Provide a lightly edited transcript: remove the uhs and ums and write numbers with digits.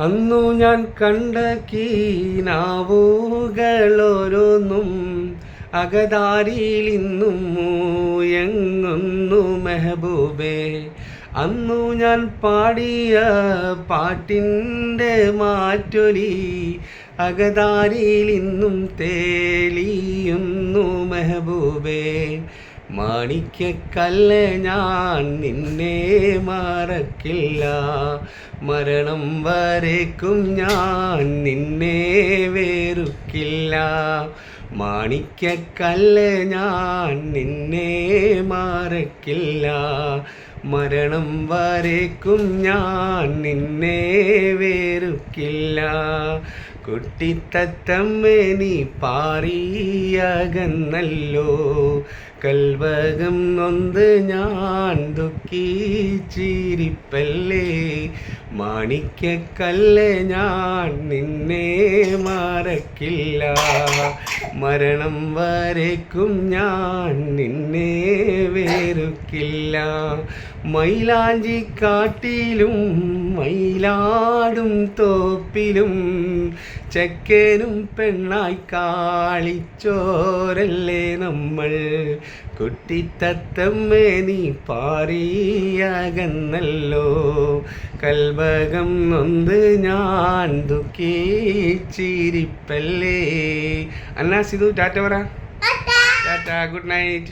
അന്നു ഞാൻ കണ്ട കീനാവുകളോരോന്നും അകതാരിയിൽ ഇന്നും മൂയങ്ങുന്നു മെഹബൂബേ. അന്നു ഞാൻ പാടിയ പാട്ടിൻ്റെ മാറ്റൊലി അകതാരിയിൽ ഇന്നും തേളിയുന്നു മെഹബൂബേ. മാണിക്യക്കല്ല് ഞാൻ നിന്നെ മറക്കില്ല, മരണം വരേക്കും ഞാൻ നിന്നെ വെറുക്കില്ല. മാണിക്യക്കല്ല് ഞാൻ നിന്നെ മറക്കില്ല, മരണം വരേക്കും ഞാൻ നിന്നെ വെറുക്കില്ല. കുട്ടിത്തത്തമ്മേ നീ പാറിയകന്നല്ലോ, കൽവകം നൊന്ത് ഞാൻ ദുഃഖിച്ചിരിപ്പല്ലേ. മാണിക്യക്കല്ല് ഞാൻ നിന്നെ മറക്കില്ല, മരണം വരേക്കും ഞാൻ നിന്നെ വെറുക്കില്ല. മൈലാഞ്ചി കാട്ടിലും മയിലാടും തോപ്പിലും ചെക്കനും പെണ്ണായി കാളിച്ചോരല്ലേ നമ്മൾ. കുട്ടിത്തത്തമ്മേ നീ പാറിയകന്നല്ലോ, കൽവകം നൊന്ത് ഞാൻ ദുഃഖിച്ചിരിപ്പല്ലേ. അന്നാ സിധു ടാറ്റ പറ. Tata, good night.